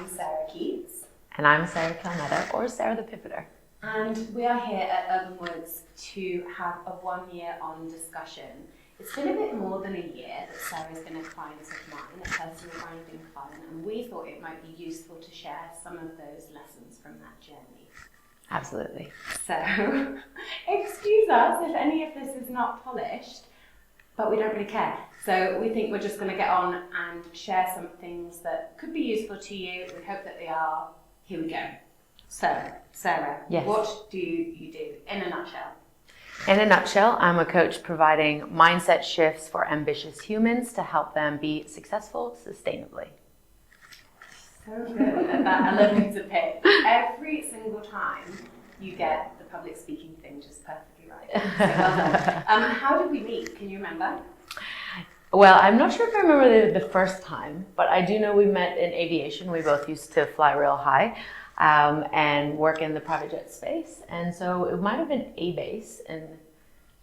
I'm Sarah Keates. And I'm Sarah Calmetta, or Sarah the Pivoter. And we are here at Urban Woods to have a 1 year on discussion. It's been a bit more than a year that Sarah's been a client of mine, a personal branding client, and we thought it might be useful to share some of those lessons from that journey. Absolutely. So, excuse us if any of this is not polished, but we don't really care. So we think we're just going to get on and share some things that could be useful to you. We hope that they are. Here we go. So, Sarah, yes. What do you do in a nutshell? In a nutshell, I'm a coach providing mindset shifts for ambitious humans to help them be successful sustainably. So good at that elevator pitch. Every single time you get the public speaking thing just perfectly right. So well done. How did we meet? Can you remember? Well, I'm not sure if I remember the first time, but I do know we met in aviation. We both used to fly real high and work in the private jet space. And so it might have been A-Base in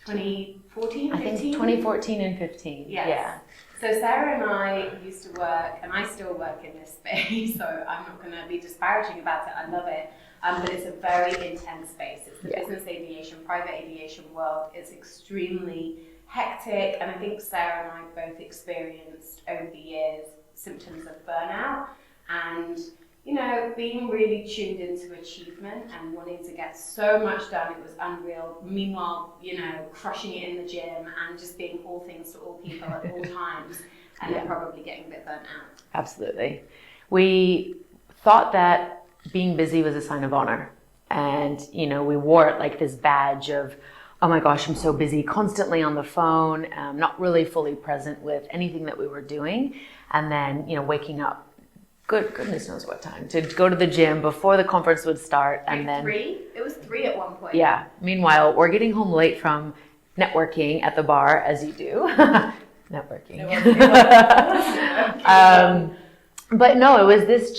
2014, 15? I think 2014 and 15. Yes. Yeah. So Sarah and I used to work, and I still work in this space, so I'm not going to be disparaging about it. I love it. But it's a very intense space. It's the business aviation, private aviation world. It's extremely hectic, and I think Sarah and I both experienced over the years symptoms of burnout and, you know, being really tuned into achievement and wanting to get so much done, it was unreal. Meanwhile, you know, crushing it in the gym and just being all things to all people at all times, and then probably getting a bit burnt out. Absolutely. We thought that being busy was a sign of honor, and, you know, we wore it like this badge of, oh my gosh, I'm so busy, constantly on the phone, not really fully present with anything that we were doing. And then, you know, waking up, goodness knows what time, to go to the gym before the conference would start. And then 3? It was 3 at one point. Yeah. Meanwhile, we're getting home late from networking at the bar, as you do. Networking. But no, it was this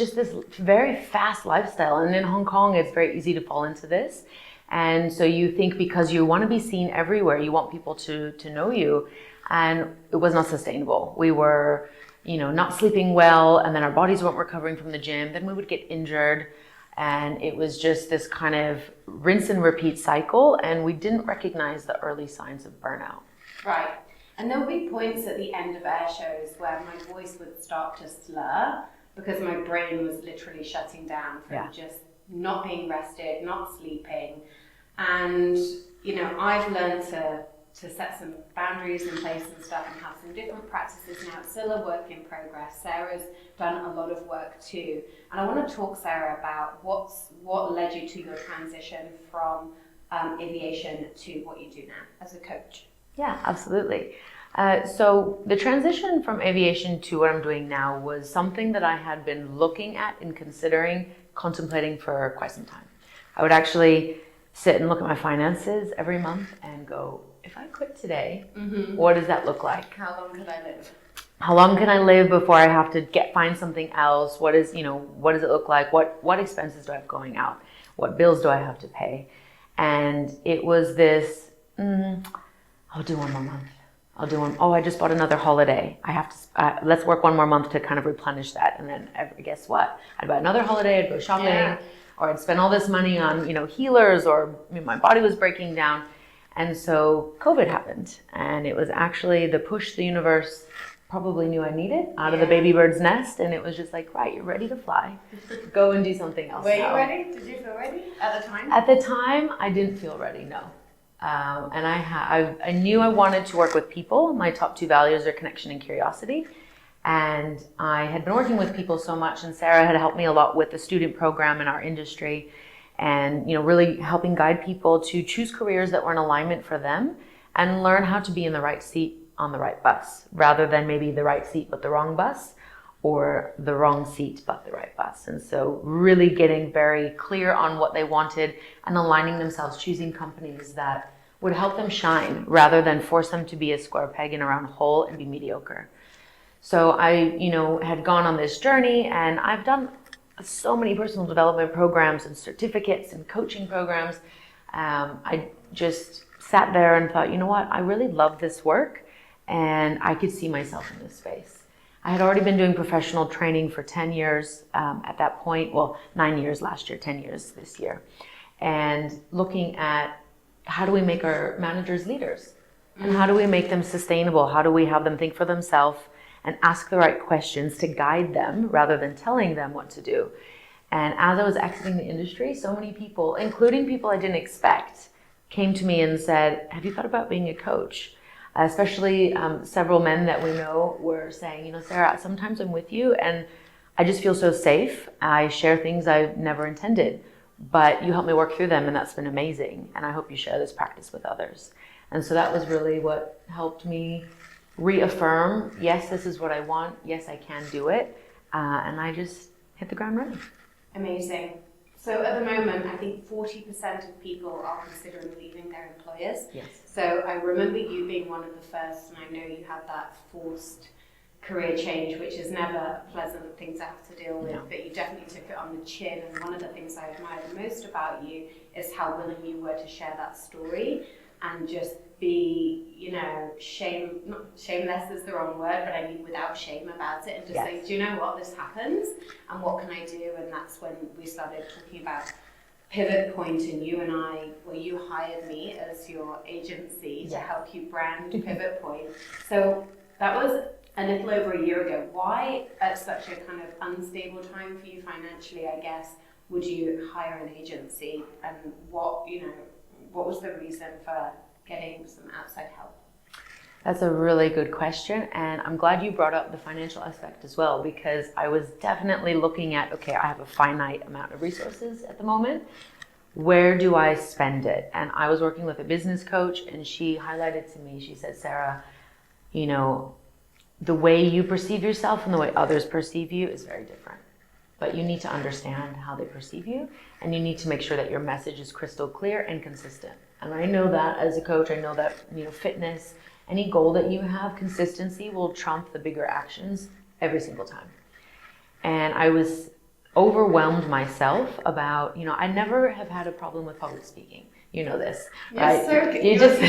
very fast lifestyle. And in Hong Kong, it's very easy to fall into this. And so you think because you want to be seen everywhere, you want people to know you, and it was not sustainable. We were, you know, not sleeping well, and then our bodies weren't recovering from the gym. Then we would get injured, and it was just this kind of rinse and repeat cycle, and we didn't recognize the early signs of burnout. Right. And there would be points at the end of air shows where my voice would start to slur because my brain was literally shutting down from just not being rested, not sleeping. And, you know, I've learned to set some boundaries in place and stuff and have some different practices now. It's still a work in progress. Sarah's done a lot of work too. And I want to talk, Sarah, about what led you to your transition from aviation to what you do now as a coach. Yeah, absolutely. So the transition from aviation to what I'm doing now was something that I had been looking at and contemplating for quite some time. I would actually sit and look at my finances every month and go, if I quit today, what does that look like? How long could I live? How long can I live before I have to find something else? What does it look like? What expenses do I have going out? What bills do I have to pay? And it was this, I'll do one more month. I just bought another holiday. I have to, let's work one more month to kind of replenish that. And then guess what? I'd buy another holiday, I'd go shopping, or I'd spend all this money on, healers, or my body was breaking down. And so COVID happened, and it was actually the push the universe probably knew I needed out of the baby bird's nest. And it was just like, right, you're ready to fly. Go and do something else. Were you ready? Did you feel ready at the time? At the time, I didn't feel ready, no. And I knew I wanted to work with people. My top 2 values are connection and curiosity. And I had been working with people so much, and Sarah had helped me a lot with the student program in our industry, and really helping guide people to choose careers that were in alignment for them and learn how to be in the right seat on the right bus, rather than maybe the right seat but the wrong bus, or the wrong seat but the right bus. And so really getting very clear on what they wanted and aligning themselves, choosing companies that would help them shine rather than force them to be a square peg in a round hole and be mediocre. So I, had gone on this journey, and I've done so many personal development programs and certificates and coaching programs. I just sat there and thought, you know what, I really love this work, and I could see myself in this space. I had already been doing professional training for 10 years at that point. Well, 9 years last year, 10 years this year. And looking at how do we make our managers leaders? And how do we make them sustainable? How do we have them think for themselves and ask the right questions to guide them rather than telling them what to do? And as I was exiting the industry, so many people, including people I didn't expect, came to me and said, have you thought about being a coach? Especially several men that we know were saying, you know, Sarah, sometimes I'm with you and I just feel so safe. I share things I've never intended, but you help me work through them and that's been amazing. And I hope you share this practice with others. And so that was really what helped me reaffirm, yes, this is what I want. Yes, I can do it. And I just hit the ground running. Amazing. So at the moment, I think 40% of people are considering leaving their employers. Yes. So I remember you being one of the first, and I know you had that forced career change, which is never a pleasant thing to have to deal with, but you definitely took it on the chin. And one of the things I admire the most about you is how willing you were to share that story and just be, you know, shameless is the wrong word, but I mean without shame about it, and just say, do you know what, this happens, and what can I do? And that's when we started talking about Pivot Point, and you and I, well, you hired me as your agency to help you brand Pivot Point. So that was a little over a year ago. Why, at such a kind of unstable time for you financially, I guess, would you hire an agency, and what was the reason for getting some outside help? That's a really good question, and I'm glad you brought up the financial aspect as well, because I was definitely looking at, okay, I have a finite amount of resources at the moment. Where do I spend it? And I was working with a business coach, and she highlighted to me, she said, Sarah, you know, the way you perceive yourself and the way others perceive you is very different. But you need to understand how they perceive you, and you need to make sure that your message is crystal clear and consistent. And I know that as a coach, I know that, you know, fitness, any goal that you have, consistency will trump the bigger actions every single time. And I was overwhelmed myself about, you know, I never have had a problem with public speaking. You know this, right? Yes,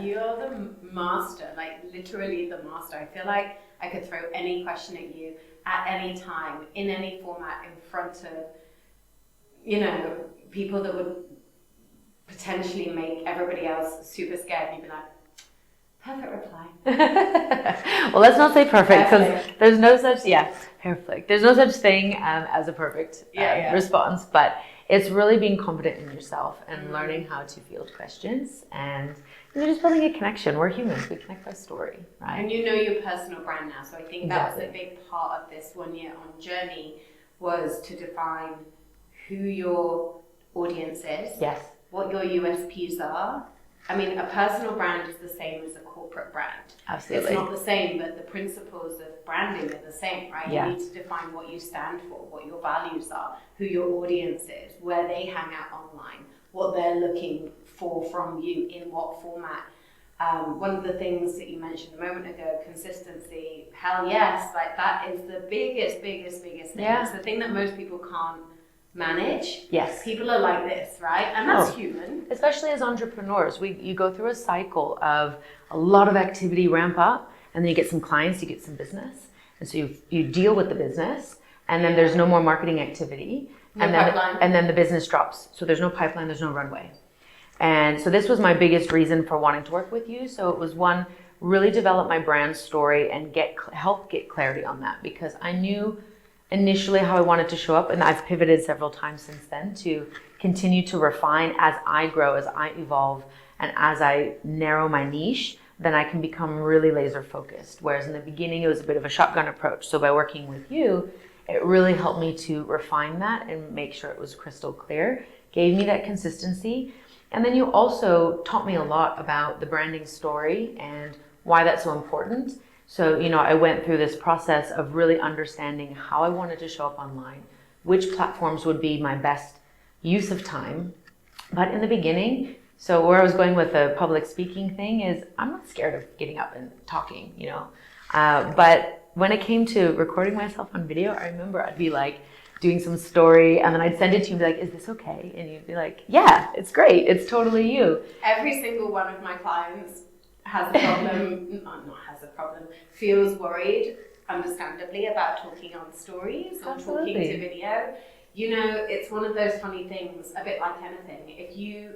you're the master, like literally the master. I feel like I could throw any question at you at any time, in any format, in front of, you know, people that would potentially make everybody else super scared. You'd be like, perfect reply. Well, let's not say perfect, because there's no such, perfect. There's no such thing as a perfect response, but it's really being confident in yourself and learning how to field questions, and you're just building a connection. We're humans. We connect by story, right? And you know your personal brand now. So I think that was a big part of this 1 year on journey, was to define who your audience is. Yes. What your USPs are. I mean, a personal brand is the same as a corporate brand. Absolutely. It's not the same, but the principles of branding are the same, right? Yeah. You need to define what you stand for, what your values are, who your audience is, where they hang out online, what they're looking for from you, in what format. One of the things that you mentioned a moment ago, consistency, hell yes, like that is the biggest thing. Yeah. It's the thing that most people can't manage. Yes. People are like this, right? And that's human. Especially as entrepreneurs, you go through a cycle of a lot of activity ramp up, and then you get some clients, you get some business. And so you deal with the business, and then there's no more marketing activity. And then the business drops. So there's no pipeline, there's no runway. And so this was my biggest reason for wanting to work with you. So it was one, really develop my brand story and help get clarity on that, because I knew initially how I wanted to show up, and I've pivoted several times since then to continue to refine as I grow, as I evolve, and as I narrow my niche, then I can become really laser focused. Whereas in the beginning, it was a bit of a shotgun approach. So by working with you, it really helped me to refine that and make sure it was crystal clear, gave me that consistency. And then you also taught me a lot about the branding story and why that's so important. So, you know, I went through this process of really understanding how I wanted to show up online, which platforms would be my best use of time. But in the beginning, so where I was going with the public speaking thing is I'm not scared of getting up and talking, you know. But when it came to recording myself on video, I remember I'd be like doing some story, and then I'd send it to you and be like, is this okay? And you'd be like, yeah, it's great. It's totally you. Every single one of my clients has a problem, feels worried understandably, about talking on stories or Absolutely. talking to video. You know, it's one of those funny things, a bit like anything. If you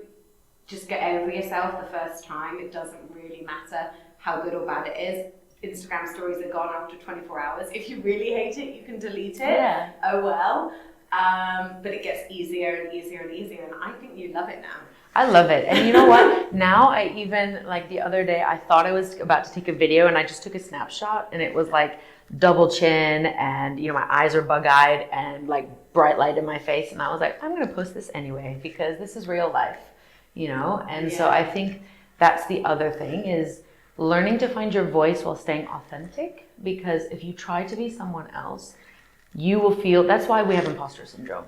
just get over yourself the first time, it doesn't really matter how good or bad it is. Instagram stories are gone after 24 hours. If you really hate it, you can delete it. Yeah. Oh well. But it gets easier and easier and easier, and I think you love it now. I love it. And you know what? Now I even, like the other day, I thought I was about to take a video and I just took a snapshot and it was like double chin and, you know, my eyes are bug-eyed and like bright light in my face. And I was like, I'm going to post this anyway because this is real life, you know? And so I think that's the other thing is learning to find your voice while staying authentic, because if you try to be someone else, you will feel, that's why we have imposter syndrome.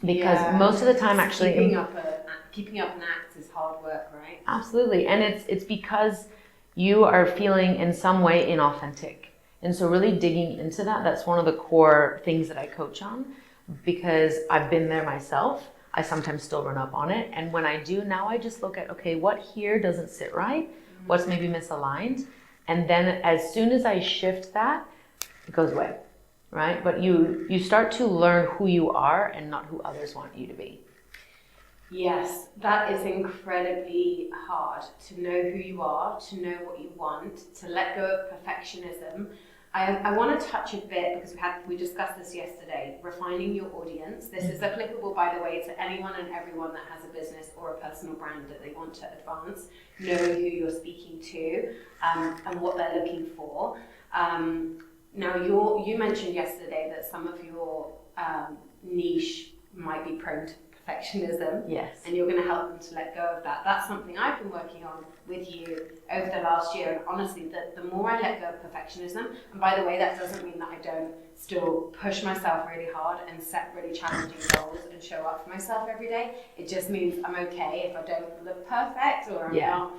Because most of the time, actually, keeping up an act is hard work, right? Absolutely, and it's because you are feeling in some way inauthentic, and so really digging into that. That's one of the core things that I coach on, because I've been there myself. I sometimes still run up on it, and when I do now, I just look at, okay, what here doesn't sit right, what's maybe misaligned, and then as soon as I shift that, it goes away. Right? But you start to learn who you are and not who others want you to be. Yes, that is incredibly hard, to know who you are, to know what you want, to let go of perfectionism. I want to touch a bit, because we discussed this yesterday, refining your audience. This is applicable, by the way, to anyone and everyone that has a business or a personal brand that they want to advance, knowing who you're speaking to and what they're looking for. Now, you mentioned yesterday that some of your niche might be prone to perfectionism. Yes. And you're going to help them to let go of that. That's something I've been working on with you over the last year. And honestly, the more I let go of perfectionism, and by the way, that doesn't mean that I don't still push myself really hard and set really challenging goals and show up for myself every day. It just means I'm okay if I don't look perfect or I'm not,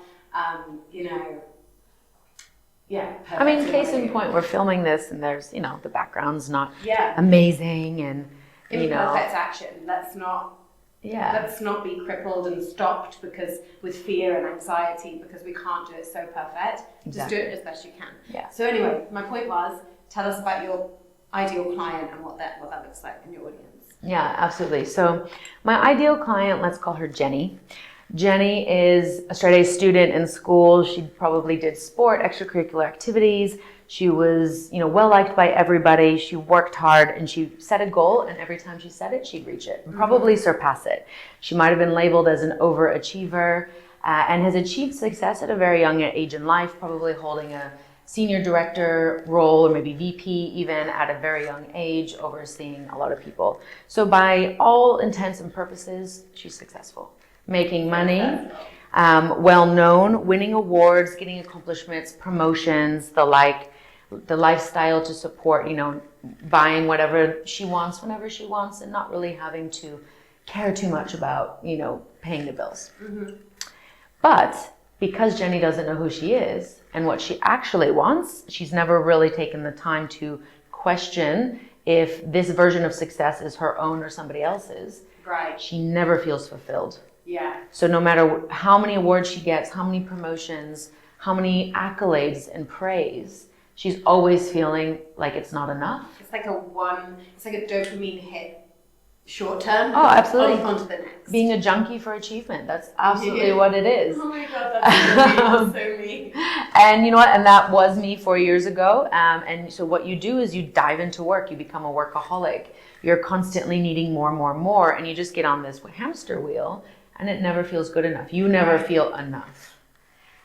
I mean, case in point, we're filming this and there's, you know, the background's not amazing and, you know. Imperfect action. Let's not be crippled and stopped with fear and anxiety because we can't do it so perfect. Exactly. Just do it as best you can. Yeah. So anyway, my point was, tell us about your ideal client and what that looks like in your audience. Yeah, absolutely. So my ideal client, let's call her Jenny. Jenny is a straight A student in school. She probably did sport, extracurricular activities. She was, you know, well liked by everybody. She worked hard and she set a goal, and every time she set it, she'd reach it and probably surpass it. She might have been labeled as an overachiever and has achieved success at a very young age in life, probably holding a senior director role or maybe VP even at a very young age, overseeing a lot of people. So by all intents and purposes, she's successful. Making money, well-known, winning awards, getting accomplishments, promotions, the lifestyle to support, you know, buying whatever she wants whenever she wants and not really having to care too much about, you know, paying the bills. Mm-hmm. But because Jenny doesn't know who she is and what she actually wants, she's never really taken the time to question if this version of success is her own or somebody else's. Right. She never feels fulfilled. Yeah. So no matter how many awards she gets, how many promotions, how many accolades and praise, she's always feeling like it's not enough. It's like a dopamine hit short term. Oh, absolutely. On to the next. Being a junkie for achievement. That's absolutely what it is. Oh my God, that's so me. And you know what? And that was me 4 years ago. And so what you do is you dive into work. You become a workaholic. You're constantly needing more, and you just get on this hamster wheel. And it never feels good enough. You never feel enough.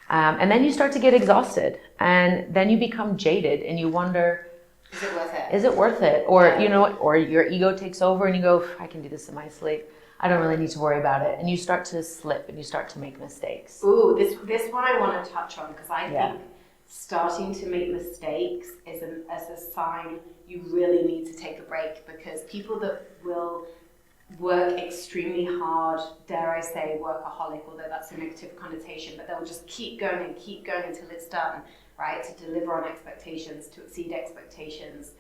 And then you start to get exhausted. And then you become jaded and you wonder, is it worth it? Is it worth it? Or, you know, or your ego takes over and you go, I can do this in my sleep. I don't really need to worry about it. And you start to slip and you start to make mistakes. Ooh, this one I want to touch on, because I think starting to make mistakes is a sign you really need to take a break, because people that will work extremely hard, dare I say workaholic, although that's a negative connotation, but they'll just keep going until it's done, right? To deliver on expectations, to exceed expectations.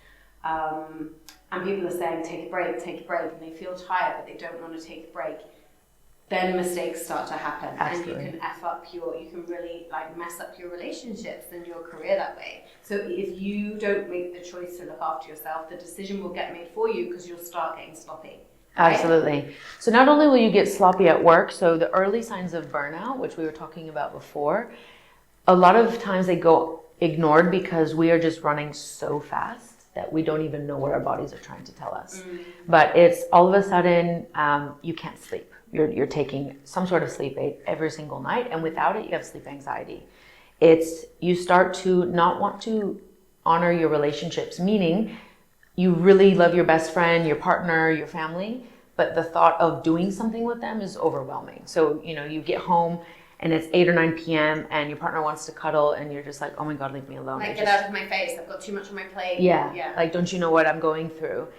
And people are saying, take a break, and they feel tired, but they don't want to take a break. then mistakes start to happen. Absolutely. And you can really like mess up your relationships and your career that way. So if you don't make the choice to look after yourself, the decision will get made for you because you'll start getting sloppy. Right? Absolutely. So not only will you get sloppy at work, so the early signs of burnout, which we were talking about before, a lot of times they go ignored because we are just running so fast that we don't even know what our bodies are trying to tell us. But it's all of a sudden, you can't sleep. You're taking some sort of sleep aid every single night, and without it, you have sleep anxiety. You start to not want to honor your relationships, meaning you really love your best friend, your partner, your family, but the thought of doing something with them is overwhelming. So, you get home and it's 8 or 9 p.m. and your partner wants to cuddle and you're just like, oh my God, leave me alone. Like, get out of my face. I've got too much on my plate. Yeah. Like, don't you know what I'm going through?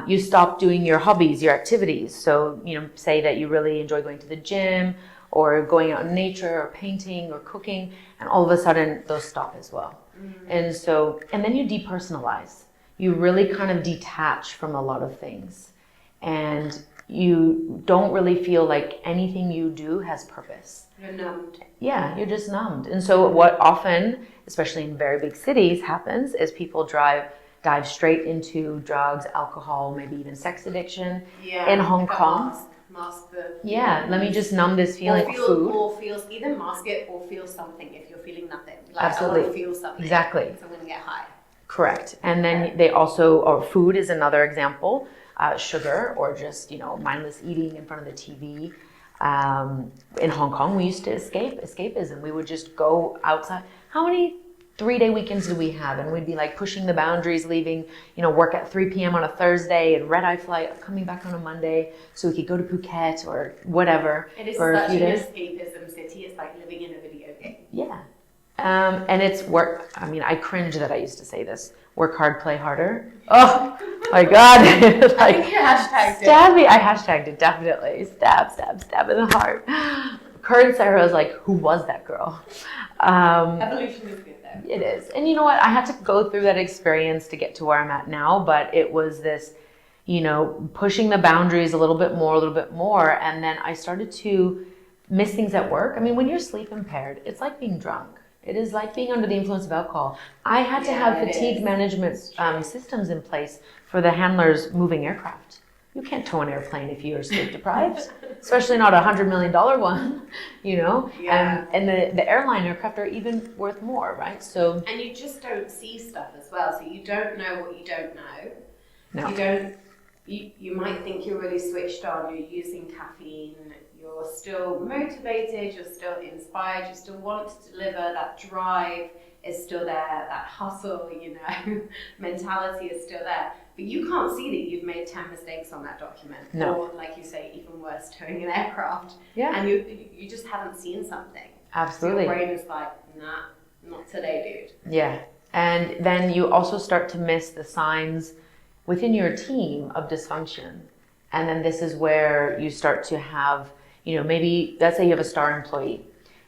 You stop doing your hobbies, your activities. So, say that you really enjoy going to the gym or going out in nature or painting or cooking, and all of a sudden those stop as well. And then you depersonalize. You really kind of detach from a lot of things. And you don't really feel like anything you do has purpose. You're numbed. Yeah, you're just numbed. And so what often, especially in very big cities, happens is people dive straight into drugs, alcohol, maybe even sex addiction. Yeah, in Hong Kong. Mask the... Yeah, let me just numb this feeling of food. Or feels, either mask it or feel something if you're feeling nothing. Like, Absolutely. I want to feel something. Exactly. So I'm going to get high. Correct. And then they also, or food is another example. Sugar or just, mindless eating in front of the TV. In Hong Kong, we used to escapism. We would just go outside. How many 3-day weekends did we have? And we'd be like pushing the boundaries, leaving, work at 3 p.m. on a Thursday and red-eye flight, coming back on a Monday so we could go to Phuket or whatever. It is for such a few an days. escapism city. It's like living in a video game. Yeah. And it's work. I mean, I cringe that I used to say this. Work hard, play harder. Oh my God. Like, I think you hashtagged it. Stab me. I hashtagged it, definitely. Stab in the heart. Current Sarah was like, who was that girl? Evolution is good though. It is. And you know what? I had to go through that experience to get to where I'm at now, but it was this, pushing the boundaries a little bit more. And then I started to miss things at work. I mean, when you're sleep impaired, it's like being drunk. It is like being under the influence of alcohol. I had to have fatigue management systems in place for the handlers moving aircraft. You can't tow an airplane if you're sleep deprived, especially not $100 million one, Yeah. And the airline aircraft are even worth more, right? So. And you just don't see stuff as well. So you don't know what you don't know. No. You might think you're really switched on, you're using caffeine, you're still motivated, you're still inspired, you still want to deliver, that drive is still there, that hustle, mentality is still there. But you can't see that you've made 10 mistakes on that document. No. Or, like you say, even worse, towing an aircraft. Yeah. And you just haven't seen something. Absolutely. So your brain is like, nah, not today, dude. Yeah. And then you also start to miss the signs within your team of dysfunction. And then this is where you start to have, maybe let's say you have a star employee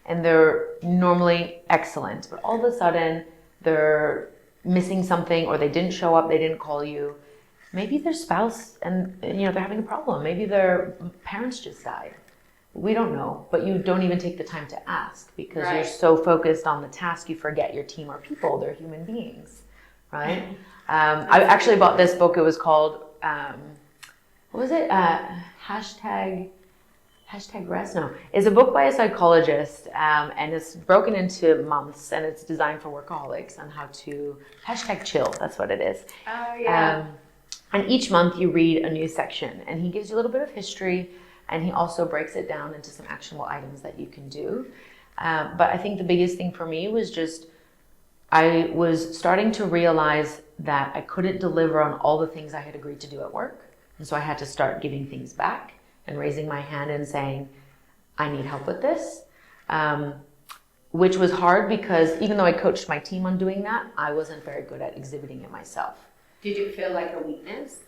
and they're normally excellent, but all of a sudden they're missing something or they didn't show up, they didn't call you. Maybe their spouse and they're having a problem. Maybe their parents just died. We don't know, but you don't even take the time to ask because you're so focused on the task you forget your team are people, they're human beings, right? I actually bought this book. It was called, what was it? Hashtag Rest? No. It's a book by a psychologist, and it's broken into months, and it's designed for workaholics on how to #chill. That's what it is. Oh, yeah. And each month you read a new section, and he gives you a little bit of history, and he also breaks it down into some actionable items that you can do. But I think the biggest thing for me was just I was starting to realize that I couldn't deliver on all the things I had agreed to do at work. And so I had to start giving things back and raising my hand and saying, I need help with this. Which was hard because even though I coached my team on doing that, I wasn't very good at exhibiting it myself. Did it feel like a weakness?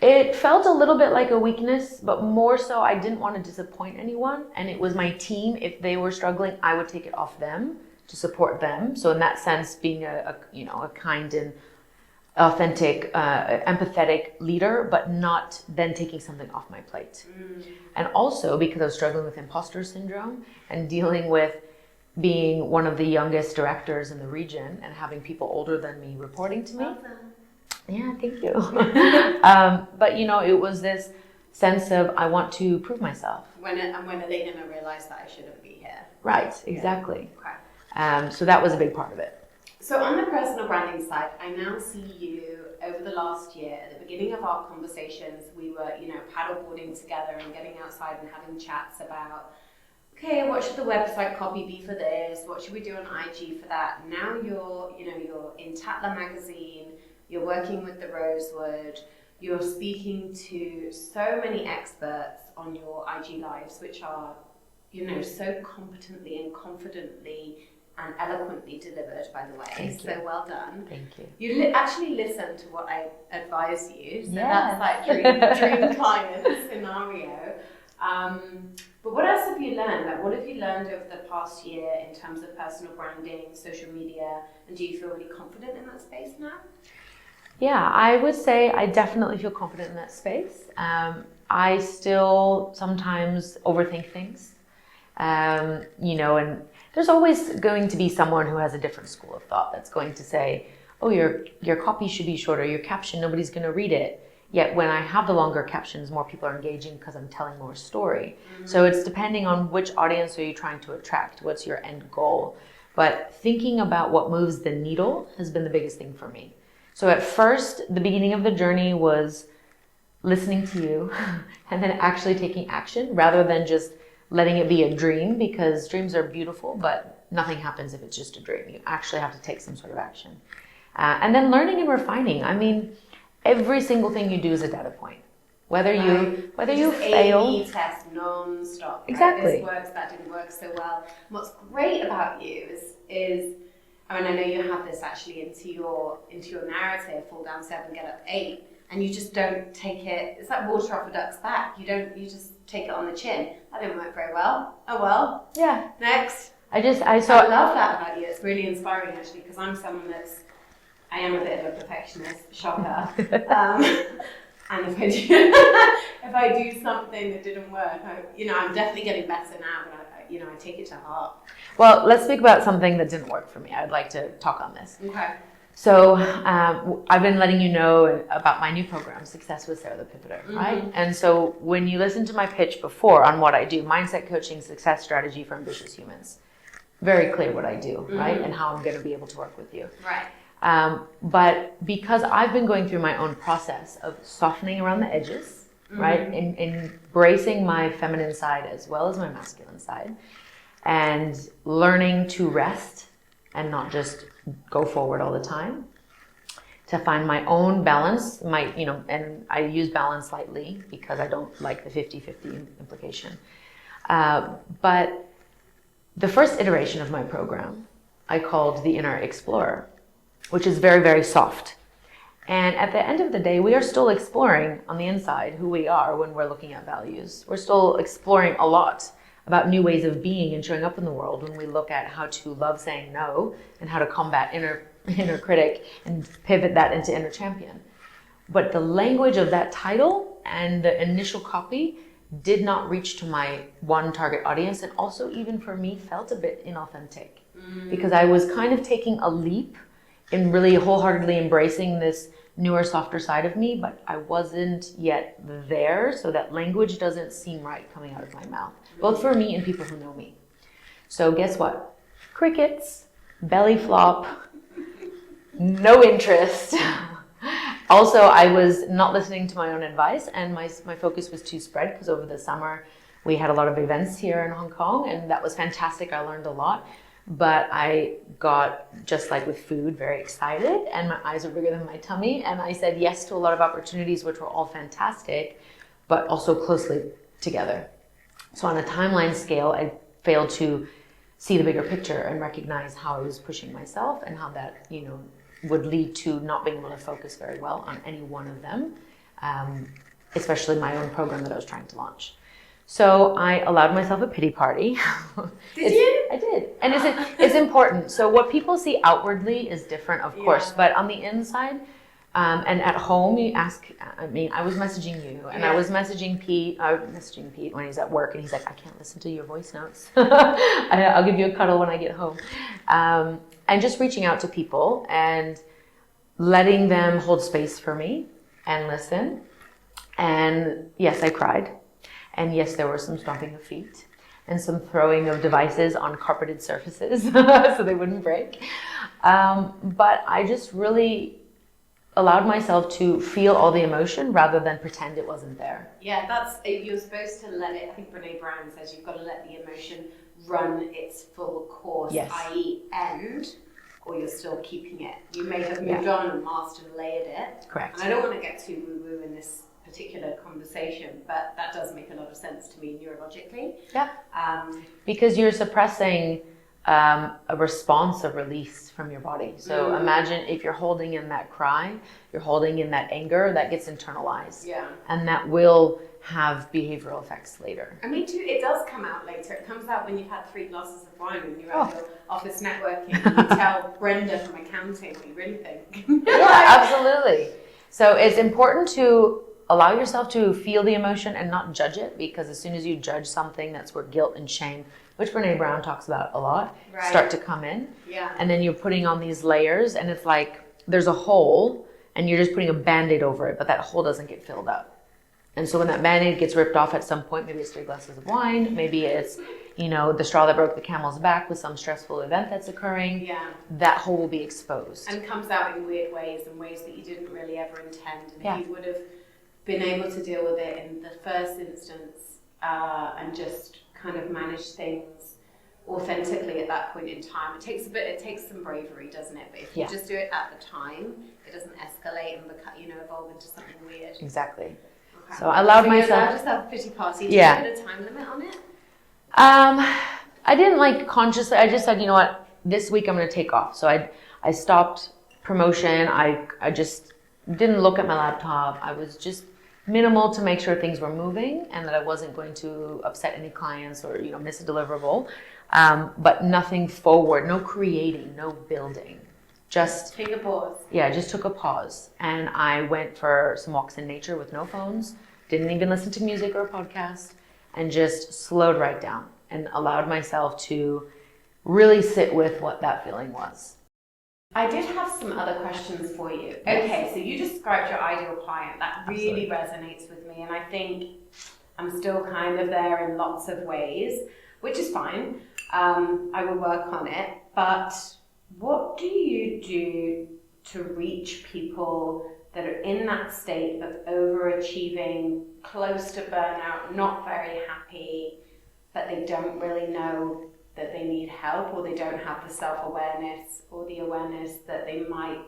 It felt a little bit like a weakness, but more so I didn't want to disappoint anyone. And it was my team. If they were struggling, I would take it off them to support them. So in that sense, being a kind and authentic, empathetic leader, but not then taking something off my plate. And also because I was struggling with imposter syndrome and dealing with being one of the youngest directors in the region and having people older than me reporting to me. Yeah, thank you. But you know, it was this sense of I want to prove myself. When are they going to realize that I shouldn't be here? Right, exactly. Yeah. Okay. So that was a big part of it. So on the personal branding side, I now see you over the last year. At the beginning of our conversations, we were, you know, paddleboarding together and getting outside and having chats about, okay, what should the website copy be for this? What should we do on IG for that? Now you're in Tatler magazine. You're working with the Rosewood. You're speaking to so many experts on your IG lives, which are, you know, so competently and confidently and eloquently delivered, by the way. Thank so you. Well done. Thank you. You actually listen to what I advise you. So Yes. that's like dream client scenario. But what else have you learned? Like, what have you learned over the past year in terms of personal branding, social media, and do you feel really confident in that space now? Yeah, I would say I definitely feel confident in that space. I still sometimes overthink things, you know, and there's always going to be someone who has a different school of thought that's going to say, oh, your copy should be shorter, your caption, nobody's going to read it. Yet when I have the longer captions, more people are engaging because I'm telling more story. Mm-hmm. So it's depending on which audience are you trying to attract, what's your end goal. But thinking about what moves the needle has been the biggest thing for me. So at first, the beginning of the journey was listening to you and then actually taking action rather than just letting it be a dream, because dreams are beautiful, but nothing happens if it's just a dream. You actually have to take some sort of action. And then learning and refining. I mean, every single thing you do is a data point. Whether you fail. A/B test non-stop. Exactly. Right? This works, that didn't work so well. What's great about you is I mean, I know you have this actually into your narrative, fall down 7, get up 8, and you just don't take it. It's like water off a duck's back. You just take it on the chin. That didn't work very well. Oh well. Yeah. Next. I love that about you. It's really inspiring actually, because I'm someone I am a bit of a perfectionist, shocker. And if I do something that didn't work, I'm definitely getting better now, but I take it to heart. Well, let's speak about something that didn't work for me. I'd like to talk on this. Okay. So I've been letting you know about my new program, Success with Sarah the Pivoter, right? And so when you listen to my pitch before on what I do, mindset coaching, success strategy for ambitious humans, very clear what I do, right? And how I'm going to be able to work with you. Right. But because I've been going through my own process of softening around the edges, right? Embracing my feminine side as well as my masculine side, and learning to rest and not just go forward all the time, to find my own balance, and I use balance lightly because I don't like the 50-50 implication. But the first iteration of my program, I called the Inner Explorer, which is very, very soft. And at the end of the day, we are still exploring on the inside who we are when we're looking at values. We're still exploring a lot about new ways of being and showing up in the world when we look at how to love saying no and how to combat inner critic and pivot that into inner champion. But the language of that title and the initial copy did not reach to my one target audience, and also even for me felt a bit inauthentic because I was kind of taking a leap in really wholeheartedly embracing this newer, softer side of me, but I wasn't yet there, so that language doesn't seem right coming out of my mouth, both for me and people who know me. So guess what? Crickets, belly flop, no interest. Also, I was not listening to my own advice, and my focus was too spread, because over the summer we had a lot of events here in Hong Kong, and that was fantastic. I learned a lot. But I got, just like with food, very excited, and my eyes were bigger than my tummy, and I said yes to a lot of opportunities, which were all fantastic, but also closely together. So on a timeline scale, I failed to see the bigger picture and recognize how I was pushing myself and how that, would lead to not being able to focus very well on any one of them, especially my own program that I was trying to launch. So I allowed myself a pity party. Did you? I did. And it's important. So what people see outwardly is different, of course, but on the inside, And at home, I was messaging you, and I was messaging Pete. When he's at work, and he's like, I can't listen to your voice notes. I'll give you a cuddle when I get home. And just reaching out to people and letting them hold space for me and listen. And yes, I cried. And yes, there were some stomping of feet and some throwing of devices on carpeted surfaces so they wouldn't break. But I just really allowed myself to feel all the emotion rather than pretend it wasn't there. Yeah, you're supposed to let it, I think Brene Brown says you've got to let the emotion run its full course, i.e. end, or you're still keeping it. You may have moved on and mastered and layered it. Correct. And I don't want to get too woo-woo in this particular conversation, but that does make a lot of sense to me neurologically. Yeah. Because you're suppressing a response of release from your body. So imagine if you're holding in that cry, you're holding in that anger, that gets internalized. Yeah. And that will have behavioral effects later. I mean, too, it does come out later. It comes out when you've had 3 glasses of wine and you're at your office networking and you tell Brenda from accounting what you really think. Yeah, absolutely. So it's important to allow yourself to feel the emotion and not judge it, because as soon as you judge something, that's where guilt and shame, which Brene Brown talks about a lot, start to come in. Yeah. And then you're putting on these layers, and it's like there's a hole, and you're just putting a Band-Aid over it, but that hole doesn't get filled up. And so when that Band-Aid gets ripped off at some point, maybe it's 3 glasses of wine, maybe it's, the straw that broke the camel's back with some stressful event that's occurring, that hole will be exposed. And comes out in weird ways, and ways that you didn't really ever intend. And if you would have been able to deal with it in the first instance and just kind of manage things authentically at that point in time. It takes some bravery, doesn't it? But if you just do it at the time, it doesn't escalate and evolve into something weird. Exactly. Okay. So I allowed myself. You're allowed to have a pity party. Did you put a time limit on it? I didn't consciously. I just said, you know what, this week I'm going to take off. So I stopped promotion. I just didn't look at my laptop. I was just minimal to make sure things were moving and that I wasn't going to upset any clients or miss a deliverable, but nothing forward, no creating, no building, just take a pause. Just took a pause, and I went for some walks in nature with no phones, didn't even listen to music or a podcast, and just slowed right down and allowed myself to really sit with what that feeling was. I did have some other questions for you. Okay, so you described your ideal client. That really resonates with me, and I think I'm still kind of there in lots of ways, which is fine. I will work on it. But what do you do to reach people that are in that state of overachieving, close to burnout, not very happy, but they don't really know that they need help, or they don't have the self-awareness or the awareness that they might,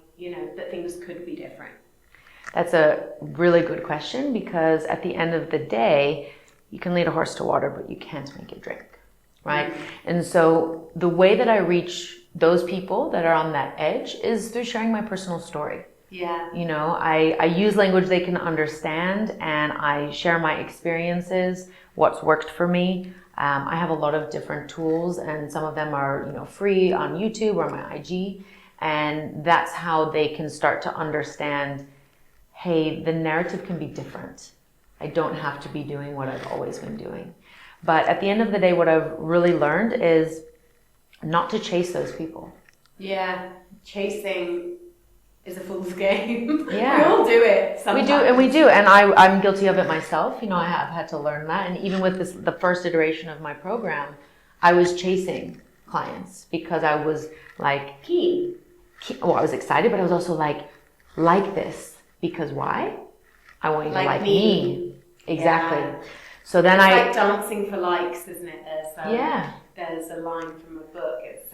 that things could be different? That's a really good question, because at the end of the day, you can lead a horse to water, but you can't make it drink, right? Mm-hmm. And so the way that I reach those people that are on that edge is through sharing my personal story. Yeah. I use language they can understand, and I share my experiences, what's worked for me. I have a lot of different tools, and some of them are, free on YouTube or my IG. And that's how they can start to understand, hey, the narrative can be different. I don't have to be doing what I've always been doing. But at the end of the day, what I've really learned is not to chase those people. Yeah, chasing is a fool's game. Yeah. We all do it sometimes. We do. And I'm guilty of it myself. I have had to learn that. And even with the first iteration of my program, I was chasing clients because I was like, keen. Well, I was excited, but I was also like this. Because why? I want you to like me. Exactly. Yeah. So then it's like dancing for likes, isn't it? There's a line from a book. It's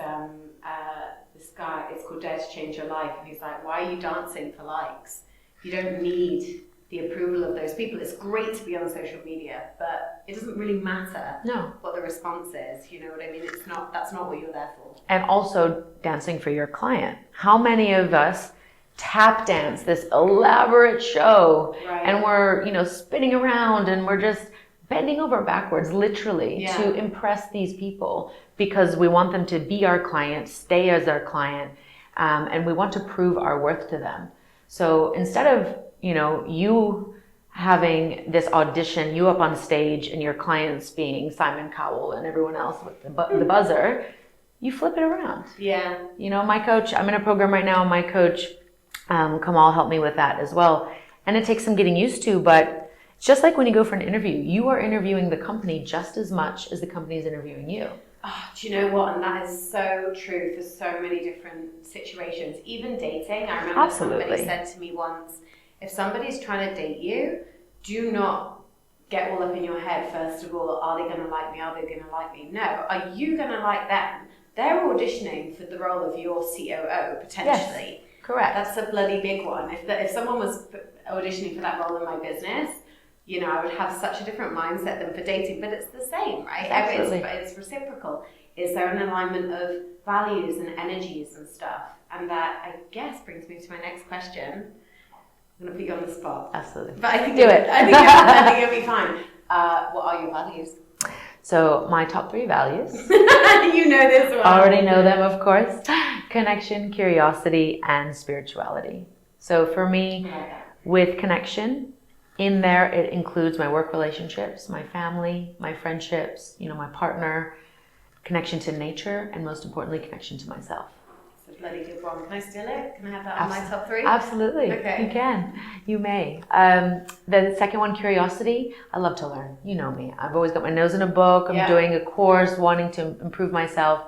this guy, it's called Dare to Change Your Life, and he's like, why are you dancing for likes? You don't need the approval of those people. It's great to be on social media, but it doesn't really matter what the response is. You know what I mean? That's not what you're there for. And also dancing for your client. How many of us tap dance this elaborate show, and we're spinning around, and we're just bending over backwards, literally, to impress these people, because we want them to be our client, stay as our client, and we want to prove our worth to them. So instead of, you having this audition, you up on stage and your clients being Simon Cowell and everyone else with the buzzer, you flip it around. Yeah. My coach, I'm in a program right now, my coach, Kamal, helped me with that as well. And it takes some getting used to, but it's just like when you go for an interview, you are interviewing the company just as much as the company is interviewing you. Oh, do you know what? And that is so true for so many different situations. Even dating. I remember somebody said to me once, if somebody's trying to date you, do not get all up in your head, first of all, are they going to like me? Are they going to like me? No. Are you going to like them? They're auditioning for the role of your COO, potentially. Yes, correct. That's a bloody big one. If someone was auditioning for that role in my business, I would have such a different mindset than for dating, but it's the same, right? Absolutely. It's reciprocal. Is there an alignment of values and energies and stuff? And that, I guess, brings me to my next question. I'm going to put you on the spot. Absolutely. But I think Do it. I think you'll be fine. What are your values? So my top 3 values. You know this one. Already know them, of course. Connection, curiosity, and spirituality. So for me, with connection, in there it includes my work relationships, my family, my friendships, my partner, connection to nature, and most importantly, connection to myself. It's a bloody good one. Can I steal it? Can I have that on my top 3? Absolutely. Okay. You can. You may. The second one, curiosity. I love to learn. You know me. I've always got my nose in a book. I'm doing a course, wanting to improve myself.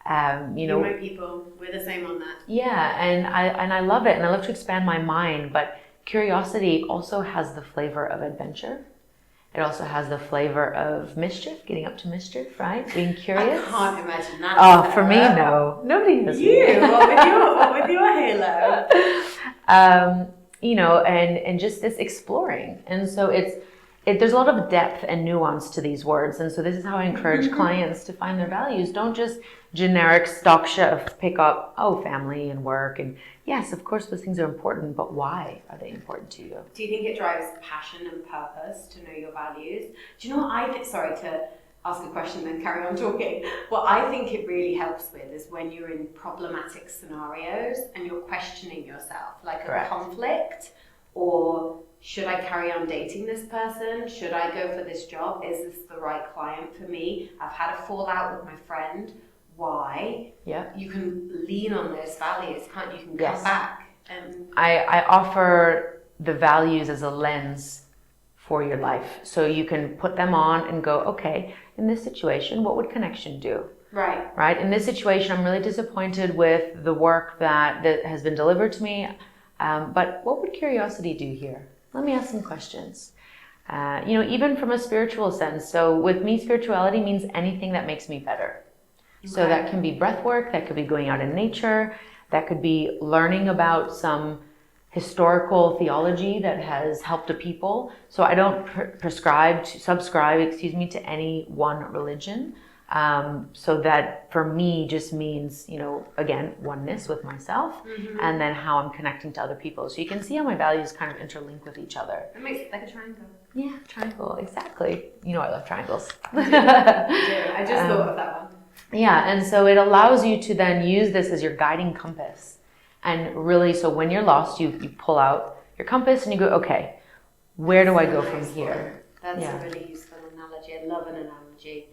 You're my people. We're the same on that. Yeah, and I love it, and I love to expand my mind, but curiosity also has the flavor of adventure. It also has the flavor of mischief, getting up to mischief, right? Being curious. I can't imagine that. Oh, for me, no. Nobody knows you. me. What with your halo? And just this exploring. And so there's a lot of depth and nuance to these words. And so this is how I encourage clients to find their values. Don't just generic stock shift pick up, family and work. And yes, of course, those things are important, but why are they important to you? Do you think it drives passion and purpose to know your values? Do you know what I think? Sorry to ask a question then carry on talking. What I think it really helps with is when you're in problematic scenarios and you're questioning yourself, like a conflict, or should I carry on dating this person? Should I go for this job? Is this the right client for me? I've had a fallout with my friend. Why? Yeah. You can lean on those values, can't you? You can come back. I offer the values as a lens for your life. So you can put them on and go, okay, in this situation, what would connection do? Right. Right? In this situation, I'm really disappointed with the work that has been delivered to me. But what would curiosity do here? Let me ask some questions. Even from a spiritual sense. So with me, spirituality means anything that makes me better. So that can be breath work, that could be going out in nature, that could be learning about some historical theology that has helped a people. So I don't subscribe to any one religion. So that for me just means, again, oneness with myself, and then how I'm connecting to other people. So you can see how my values kind of interlink with each other. It makes it like a triangle. Yeah, triangle, exactly. I love triangles. I just thought of that one. Yeah, and so it allows you to then use this as your guiding compass. And really, so when you're lost, you pull out your compass and you go, okay, where do I go from here? That's a really useful analogy. I love an analogy.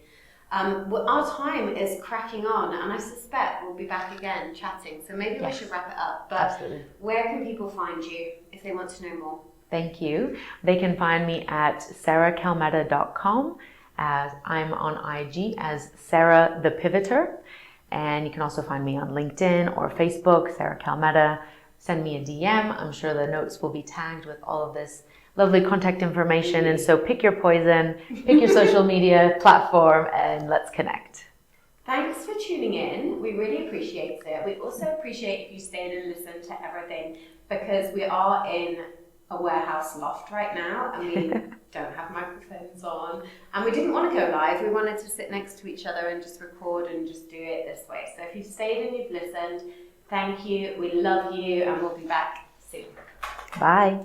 Our time is cracking on, and I suspect we'll be back again chatting. So maybe we should wrap it up. But absolutely. Where can people find you if they want to know more? Thank you. They can find me at sarahcalmetta.com. As I'm on IG as Sarah the Pivoter, and you can also find me on LinkedIn or Facebook, Sarah Calmetta. Send me a DM. I'm sure the notes will be tagged with all of this lovely contact information. And so pick your poison, pick your social media platform, and let's connect. Thanks for tuning in. We really appreciate it. We also appreciate if you stayed and listened to everything, because we are in a warehouse loft right now and we don't have microphones on, and we didn't want to go live. We wanted to sit next to each other and just record and just do it this way. So if you've stayed and you've listened, thank you. We love you, and we'll be back soon. Bye.